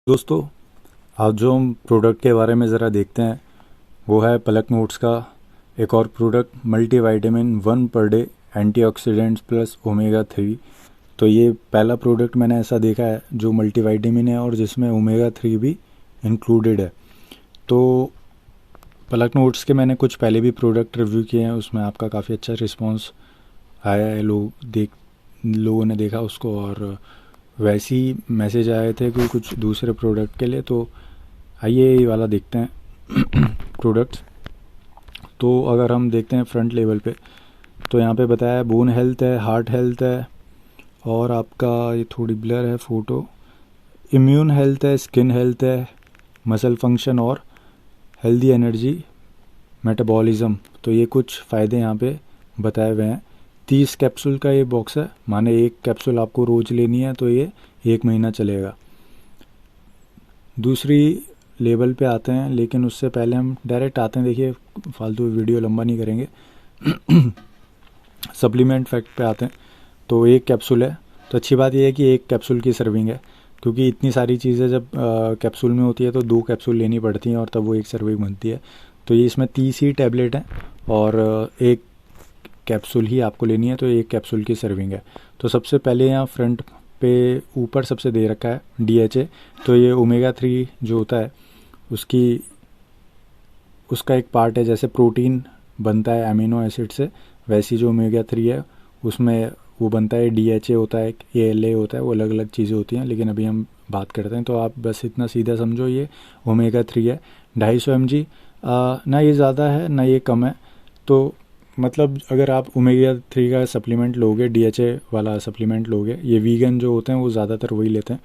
दोस्तों, आज जो हम प्रोडक्ट के बारे में ज़रा देखते हैं वो है पलक नोट्स का एक और product multivitamin 1 per day antioxidants plus omega 3। तो ये पहला प्रोडक्ट मैंने ऐसा देखा है जो मल्टीविटामिन है और जिसमें ओमेगा 3 भी इंक्लूडेड है। तो पलक नोट्स के मैंने कुछ पहले भी प्रोडक्ट रिव्यू किए हैं, उसमें आपका काफ़ी अच्छा रिस्पॉन्स आया है। लोगों ने देखा उसको और वैसे ही मैसेज आए थे कि कुछ दूसरे प्रोडक्ट के लिए। तो आइए ये वाला देखते हैं प्रोडक्ट्स। तो अगर हम देखते हैं फ्रंट लेवल पे तो यहाँ पे बताया है बोन हेल्थ है, हार्ट हेल्थ है और आपका ये थोड़ी ब्लर है फ़ोटो, इम्यून हेल्थ है, स्किन हेल्थ है, मसल फंक्शन और हेल्दी एनर्जी मेटाबॉलिज्म। तो ये कुछ फ़ायदे यहाँ पे बताए हुए हैं। 30 कैप्सूल का ये बॉक्स है, माने एक कैप्सूल आपको रोज़ लेनी है तो ये 1 महीना चलेगा। दूसरी लेवल पे आते हैं, लेकिन उससे पहले हम डायरेक्ट आते हैं, देखिए फालतू वीडियो लंबा नहीं करेंगे। सप्लीमेंट फैक्ट पे आते हैं। तो एक कैप्सूल है, तो अच्छी बात यह है कि एक कैप्सूल की सर्विंग है, क्योंकि इतनी सारी चीज़ें जब कैप्सूल में होती है तो 2 कैप्सूल लेनी पड़ती हैं और तब वो एक सर्विंग बनती है। तो ये इसमें 30 ही टैबलेट हैं और एक कैप्सूल ही आपको लेनी है, तो एक कैप्सूल की सर्विंग है। तो सबसे पहले यहाँ फ्रंट पे ऊपर सबसे दे रखा है DHA। तो ये ओमेगा 3 जो होता है उसका एक पार्ट है। जैसे प्रोटीन बनता है अमीनो एसिड से, वैसी जो ओमेगा 3 है उसमें वो बनता है DHA होता है, ALA होता है, वो अलग अलग चीज़ें होती हैं, लेकिन अभी हम बात करते हैं। तो आप बस इतना सीधा समझो, ये ओमेगा 3 है। 250 mg, ना ये ज़्यादा है ना ये कम है। तो मतलब अगर आप ओमेगा 3 का सप्लीमेंट लोगे, DHA वाला सप्लीमेंट लोगे, ये वीगन जो होते हैं वो ज़्यादातर वही लेते हैं,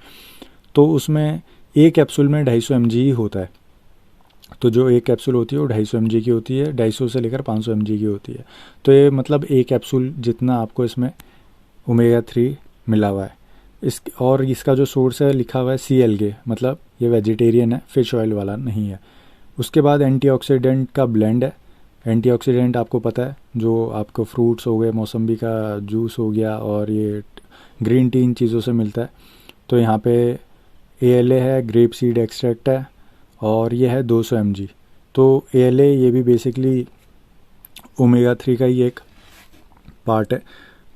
तो उसमें एक कैप्सूल में 250 mg ही होता है। तो जो एक कैप्सूल होती है वो 250 mg की होती है, 250 से लेकर 500 mg की होती है। तो ये मतलब एक कैप्सूल जितना आपको इसमें ओमेगा 3 मिला हुआ है। और इसका जो सोर्स है लिखा हुआ है CLK, मतलब ये वेजिटेरियन है, फिश ऑयल वाला नहीं है। उसके बाद एंटीऑक्सीडेंट का ब्लेंड है। एंटीऑक्सीडेंट आपको पता है, जो आपको फ्रूट्स हो गए, मौसम्बी का जूस हो गया और ये ग्रीन टी, इन चीज़ों से मिलता है। तो यहाँ पे ALA है, ग्रेप सीड एक्सट्रैक्ट है और ये है 200 mg। तो ALA ये भी बेसिकली ओमेगा 3 का ही एक पार्ट है।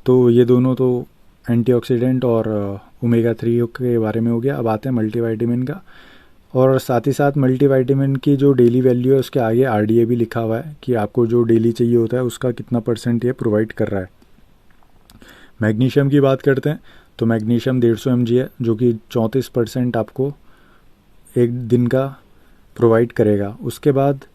तो ये दोनों तो एंटीऑक्सीडेंट और ओमेगा 3 के बारे में हो गया। अब आते हैं मल्टीविटामिन का, और साथ ही साथ मल्टीविटामिन की जो डेली वैल्यू है उसके आगे RDA भी लिखा हुआ है कि आपको जो डेली चाहिए होता है उसका कितना % ये प्रोवाइड कर रहा है। मैग्नीशियम की बात करते हैं तो मैग्नीशियम 150 mg है, जो कि 34% आपको एक दिन का प्रोवाइड करेगा। उसके बाद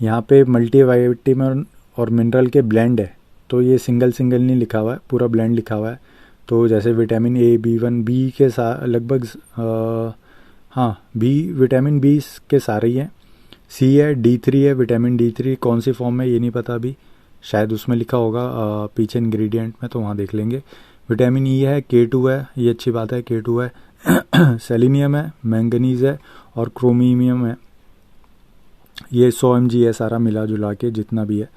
यहाँ पे मल्टीविटामिन और मिनरल के ब्लेंड है, तो ये सिंगल नहीं लिखा हुआ है, पूरा ब्लेंड लिखा हुआ है। तो जैसे विटामिन A, B1, B के साथ लगभग विटामिन B के सारे ही हैं। C है, D3 है, विटामिन D3 कौन सी फॉर्म में ये नहीं पता अभी, शायद उसमें लिखा होगा पीछे इंग्रेडिएंट में, तो वहाँ देख लेंगे। विटामिन E है, K2 है, ये अच्छी बात है, K2 है। सेलेनियम है, मैंगनीज है और क्रोमियम है। ये 100 mg है सारा मिला जुला के जितना भी है।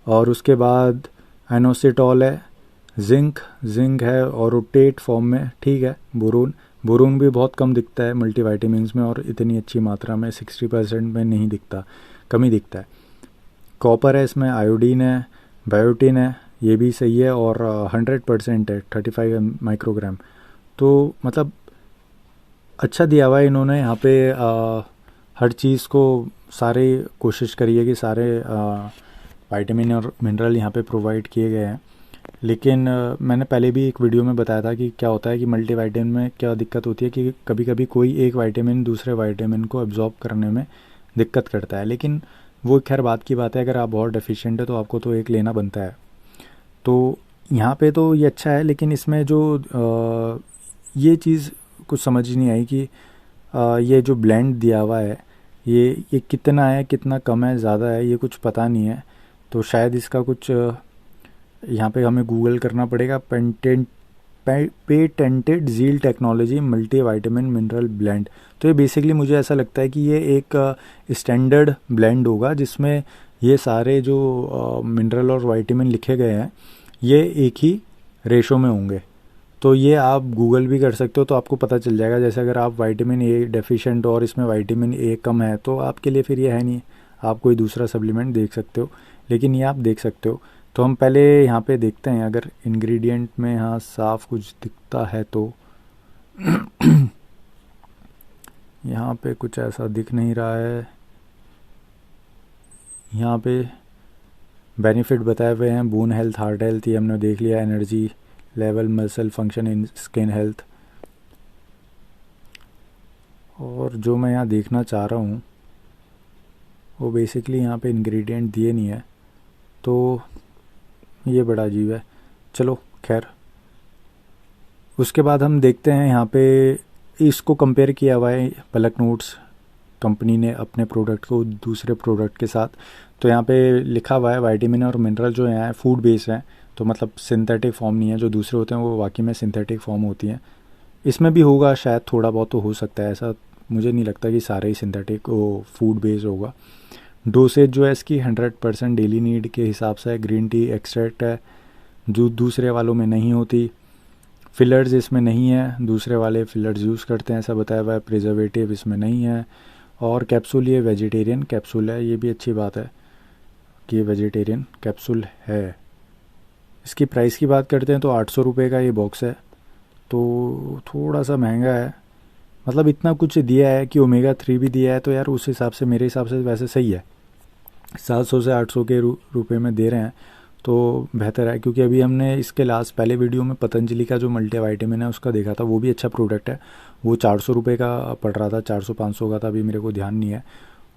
और उसके बाद एनोसिटॉल है, जिंक है और रोटेट फॉर्म में, ठीक है। बोरोन भी बहुत कम दिखता है मल्टीविटामिन्स में, और इतनी अच्छी मात्रा में 60% में नहीं दिखता, कम ही दिखता है। कॉपर है इसमें, आयोडीन है, बायोटिन है, ये भी सही है, और 100% है, 35 माइक्रोग्राम। तो मतलब अच्छा दिया हुआ है इन्होंने यहाँ पे। हर चीज़ को सारे कोशिश करी है कि सारे विटामिन और मिनरल यहाँ पे प्रोवाइड किए गए हैं। लेकिन मैंने पहले भी एक वीडियो में बताया था कि क्या होता है कि मल्टीविटामिन में क्या दिक्कत होती है कि कभी कभी कोई एक विटामिन दूसरे विटामिन को एब्जॉर्ब करने में दिक्कत करता है। लेकिन वो खैर बात की बात है, अगर आप बहुत डेफिशिएंट है तो आपको तो एक लेना बनता है। तो यहाँ पे तो ये अच्छा है, लेकिन इसमें जो ये चीज़ कुछ समझ नहीं आई कि ये जो ब्लेंड दिया हुआ है ये कितना है, कितना कम है, ज़्यादा है, ये कुछ पता नहीं है। तो शायद इसका कुछ यहाँ पे हमें गूगल करना पड़ेगा। पेटेंटेड जील टेक्नोलॉजी मल्टीविटामिन मिनरल ब्लेंड। तो ये बेसिकली मुझे ऐसा लगता है कि ये एक स्टैंडर्ड ब्लेंड होगा जिसमें ये सारे जो मिनरल और विटामिन लिखे गए हैं ये एक ही रेशो में होंगे। तो ये आप गूगल भी कर सकते हो, तो आपको पता चल जाएगा। जैसे अगर आप विटामिन ए डेफिशिएंट और इसमें विटामिन ए कम है तो आपके लिए फिर ये है नहीं, आप कोई दूसरा सप्लीमेंट देख सकते हो, लेकिन ये आप देख सकते हो। तो हम पहले यहाँ पे देखते हैं, अगर इंग्रेडिएंट में यहाँ साफ कुछ दिखता है तो यहाँ पे कुछ ऐसा दिख नहीं रहा है। यहाँ पे बेनिफिट बताए हुए हैं, बोन हेल्थ, हार्ट हेल्थ, ये हमने देख लिया, एनर्जी लेवल, मसल फंक्शन, इन स्किन हेल्थ। और जो मैं यहाँ देखना चाह रहा हूँ वो बेसिकली यहाँ पे इंग्रेडिएंट दिए नहीं है, तो ये बड़ा अजीब है। चलो खैर, उसके बाद हम देखते हैं यहाँ पे इसको कंपेयर किया हुआ है पलक नोट्स कंपनी ने अपने प्रोडक्ट को दूसरे प्रोडक्ट के साथ। तो यहाँ पे लिखा हुआ है विटामिन और मिनरल जो हैं फूड बेस्ड हैं, तो मतलब सिंथेटिक फॉर्म नहीं है। जो दूसरे होते हैं वो वाकई में सिंथेटिक फॉर्म होती हैं। इसमें भी होगा शायद, थोड़ा बहुत तो हो सकता है, ऐसा मुझे नहीं लगता कि सारे ही सिंथेटिक वो फूड बेस्ड होगा। डोसेज जो है इसकी 100% डेली नीड के हिसाब से है। ग्रीन टी एक्सट्रैक्ट है जो दूसरे वालों में नहीं होती। फिलर्स इसमें नहीं है, दूसरे वाले फिलर्स यूज़ करते हैं ऐसा बताया हुआ है। प्रिजर्वेटिव इसमें नहीं है। और कैप्सूल, ये वेजिटेरियन कैप्सूल है, ये भी अच्छी बात है कि ये वेजिटेरियन कैप्सूल है। इसकी प्राइस की बात करते हैं तो 800 रुपये का ये बॉक्स है, तो थोड़ा सा महंगा है। मतलब इतना कुछ दिया है कि ओमेगा 3 भी दिया है, तो यार उस हिसाब से मेरे हिसाब से वैसे सही है। 700 से 800 के रुपए में दे रहे हैं तो बेहतर है। क्योंकि अभी हमने इसके लास्ट पहले वीडियो में पतंजलि का जो मल्टीविटामिन है उसका देखा था, वो भी अच्छा प्रोडक्ट है। वो 400 रुपये का पड़ रहा था, 400-500 का था, अभी मेरे को ध्यान नहीं है।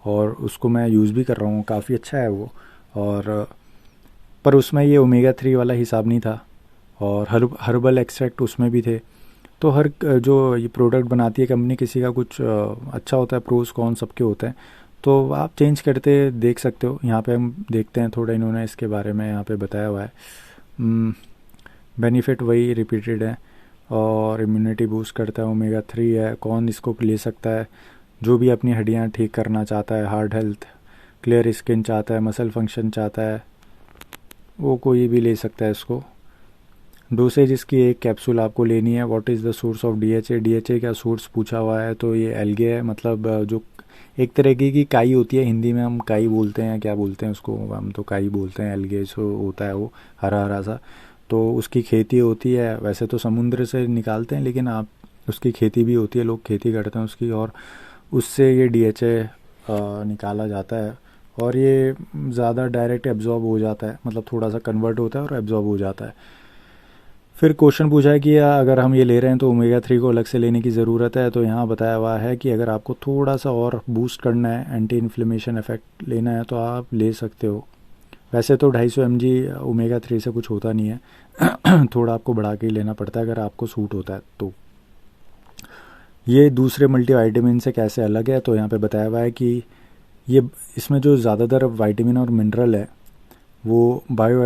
और उसको मैं यूज़ भी कर रहा हूँ, काफ़ी अच्छा है वो। और पर उसमें ये ओमेगा 3 वाला हिसाब नहीं था, और हर्बल एक्सट्रैक्ट उसमें भी थे। तो हर जो ये प्रोडक्ट बनाती है कंपनी, किसी का कुछ अच्छा होता है, प्रोज कॉन सबके होते हैं, तो आप चेंज करते देख सकते हो। यहाँ पे हम देखते हैं थोड़ा, इन्होंने इसके बारे में यहाँ पे बताया हुआ है। बेनिफिट वही रिपीटेड है, और इम्यूनिटी बूस्ट करता है, ओमेगा 3 है। कौन इसको ले सकता है? जो भी अपनी हड्डियाँ ठीक करना चाहता है, हार्ट हेल्थ, क्लियर स्किन चाहता है, मसल फंक्शन चाहता है, वो कोई भी ले सकता है इसको। डोसेज इसकी एक कैप्सूल आपको लेनी है। What is the source of DHA? DHA का सोर्स पूछा हुआ है, तो ये एल्गे है, मतलब जो एक तरीके की काई होती है, हिंदी में हम काई बोलते हैं, क्या बोलते हैं उसको, हम तो काई बोलते हैं। एल्गे जो होता है वो हरा हरा सा, तो उसकी खेती होती है। वैसे तो समुद्र से निकालते हैं, लेकिन आप उसकी खेती भी होती है, लोग खेती करते हैं उसकी, और उससे ये डीएचए निकाला जाता है। और ये ज़्यादा डायरेक्ट एब्जॉर्ब हो जाता है, मतलब थोड़ा सा कन्वर्ट होता है और एब्जॉर्ब हो जाता है। फिर क्वेश्चन पूछा है कि अगर हम ये ले रहे हैं तो ओमेगा 3 को अलग से लेने की ज़रूरत है। तो यहाँ बताया हुआ है कि अगर आपको थोड़ा सा और बूस्ट करना है, एंटी इन्फ्लेमेशन इफेक्ट लेना है, तो आप ले सकते हो। वैसे तो 250 mg ओमेगा 3 से कुछ होता नहीं है थोड़ा आपको बढ़ा के ही लेना पड़ता है अगर आपको सूट होता है तो। ये दूसरे मल्टीविटामिन से कैसे अलग है, तो यहाँ पे बताया हुआ है कि ये इसमें जो ज़्यादातर विटामिन और मिनरल है वो बायो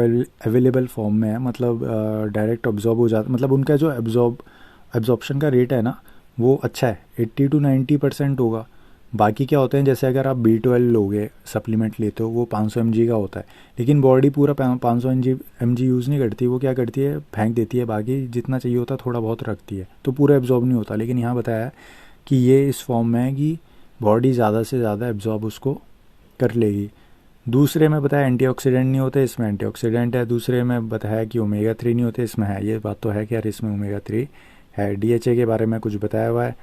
अवेलेबल फॉर्म में है, मतलब डायरेक्ट ऑब्जॉर्ब हो जाता, मतलब उनका जो एब्जॉर्प्शन का रेट है ना वो अच्छा है, 80 to 90% होगा। बाकी क्या होते हैं, जैसे अगर आप B12 लोगे सप्लीमेंट लेते हो, वो 500 mg का होता है, लेकिन बॉडी पूरा 500 mg यूज़ नहीं करती। वो क्या करती है, फेंक देती है, बाकी जितना चाहिए होता थोड़ा बहुत रखती है, तो पूरा एब्जॉर्ब नहीं होता। लेकिन यहाँ बताया है कि ये इस फॉर्म में है कि बॉडी ज़्यादा से ज़्यादा एब्जॉर्ब उसको कर लेगी। दूसरे में बताया एंटीऑक्सीडेंट नहीं होते, इसमें एंटीऑक्सीडेंट है। दूसरे में बताया कि ओमेगा 3 नहीं होते, इसमें है। ये बात तो है कि यार इसमें ओमेगा 3 है। डीएचए के बारे में कुछ बताया हुआ है,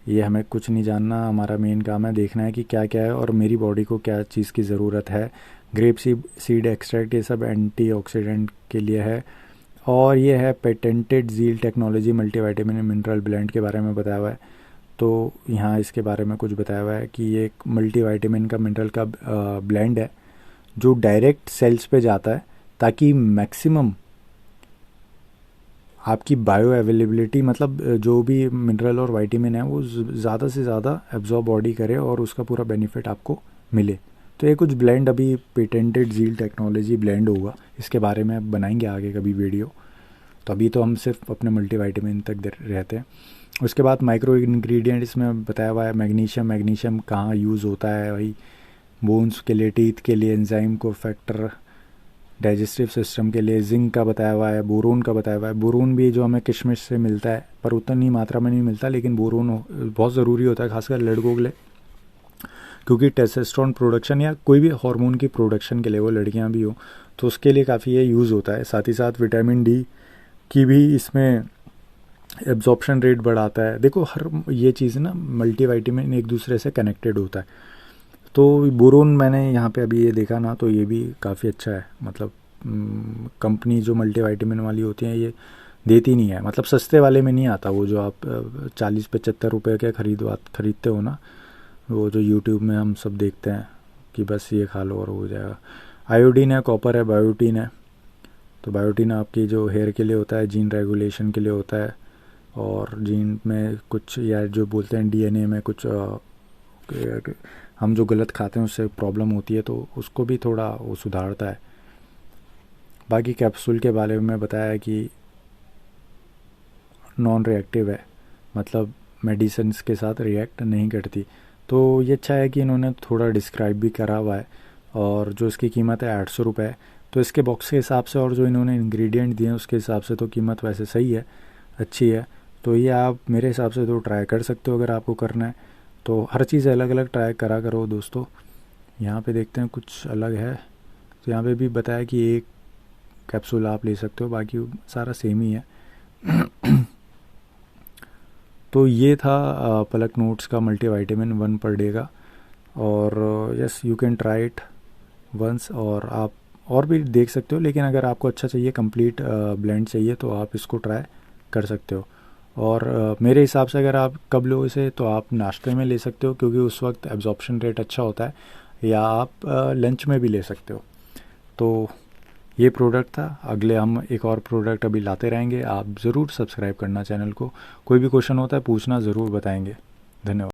ये हमें कुछ नहीं जानना, हमारा मेन काम है देखना है कि क्या क्या है और मेरी बॉडी को क्या चीज़ की ज़रूरत है। ग्रेप सीड एक्सट्रैक्ट ये सब एंटीऑक्सीडेंट के लिए है। और ये है पेटेंटेड जील टेक्नोलॉजी मल्टीविटामिन मिनरल ब्लेंड के बारे में बताया हुआ है। तो यहाँ इसके बारे में कुछ बताया हुआ है कि ये एक मल्टीविटामिन का मिनरल का ब्लेंड है जो डायरेक्ट सेल्स पे जाता है, ताकि मैक्सिमम आपकी बायो अवेलेबिलिटी, मतलब जो भी मिनरल और विटामिन है वो ज़्यादा से ज़्यादा एब्जॉर्ब बॉडी करे और उसका पूरा बेनिफिट आपको मिले। तो ये कुछ ब्लेंड अभी पेटेंटेड जील टेक्नोलॉजी ब्लेंड होगा, इसके बारे में बनाएंगे आगे कभी वीडियो। तो अभी तो हम सिर्फ अपने मल्टीविटामिन तक रहते हैं। उसके बाद माइक्रो इंग्रेडिएंट इसमें बताया हुआ है। मैग्नीशियम कहाँ यूज़ होता है भाई, बोन्स के लिए, टीथ के लिए, एंजाइम को फैक्टर, डाइजेस्टिव सिस्टम के लिए। जिंक का बताया हुआ है, बोरोन का बताया हुआ है। बोरोन भी जो हमें किशमिश से मिलता है पर उतनी मात्रा में नहीं मिलता, लेकिन बोरोन बहुत ज़रूरी होता है खासकर लड़कों के लिए, क्योंकि टेस्टोस्टेरोन प्रोडक्शन या कोई भी हार्मोन की प्रोडक्शन के लिए, वो लड़कियां भी हो तो उसके लिए काफ़ी ये यूज़ होता है। साथ ही साथ विटामिन डी की भी इसमें एब्जॉर्प्शन रेट बढ़ाता है। देखो हर ये चीज़ ना मल्टीविटामिन एक दूसरे से कनेक्टेड होता है। तो बोरोन मैंने यहाँ पे अभी ये देखा ना, तो ये भी काफ़ी अच्छा है। मतलब कंपनी जो मल्टीविटामिन वाली होती हैं ये देती नहीं है, मतलब सस्ते वाले में नहीं आता वो जो आप 40-75 रुपये के खरीदते हो ना, वो जो यूट्यूब में हम सब देखते हैं कि बस ये खा लो और हो जाएगा। आयोडीन है, कॉपर है, बायोटीन है। तो बायोटीन आपकी जो हेयर के लिए होता है, जीन रेगुलेशन के लिए होता है, और जीन में कुछ या जो बोलते हैं डीएनए में कुछ हम जो गलत खाते हैं उससे प्रॉब्लम होती है, तो उसको भी थोड़ा वो सुधारता है। बाकी कैप्सूल के बारे में बताया है कि नॉन रिएक्टिव है, मतलब मेडिसिन के साथ रिएक्ट नहीं करती। तो ये अच्छा है कि इन्होंने थोड़ा डिस्क्राइब भी करा हुआ है। और जो इसकी कीमत है 800 रुपये, तो इसके बॉक्स के हिसाब से और जो इन्होंने इंग्रेडिएंट दिए हैं उसके हिसाब से तो कीमत वैसे सही है, अच्छी है। तो ये आप मेरे हिसाब से तो ट्राई कर सकते हो अगर आपको करना है। तो हर चीज़ अलग अलग ट्राई करा करो दोस्तों। यहाँ पे देखते हैं कुछ अलग है, तो यहाँ पे भी बताया कि एक कैप्सूल आप ले सकते हो, बाकी सारा सेम ही है। तो ये था पलक नोट्स का मल्टीविटामिन 1 पर डे का। और yes you can try it once, और आप और भी देख सकते हो, लेकिन अगर आपको अच्छा चाहिए, कंप्लीट ब्लेंड चाहिए, तो आप इसको ट्राई कर सकते हो। और मेरे हिसाब से अगर आप कब लो इसे, तो आप नाश्ते में ले सकते हो क्योंकि उस वक्त एब्जॉर्प्शन रेट अच्छा होता है, या आप लंच में भी ले सकते हो। तो ये प्रोडक्ट था। अगले हम एक और प्रोडक्ट अभी लाते रहेंगे। आप ज़रूर सब्सक्राइब करना चैनल को। कोई भी क्वेश्चन होता है पूछना, ज़रूर बताएंगे। धन्यवाद।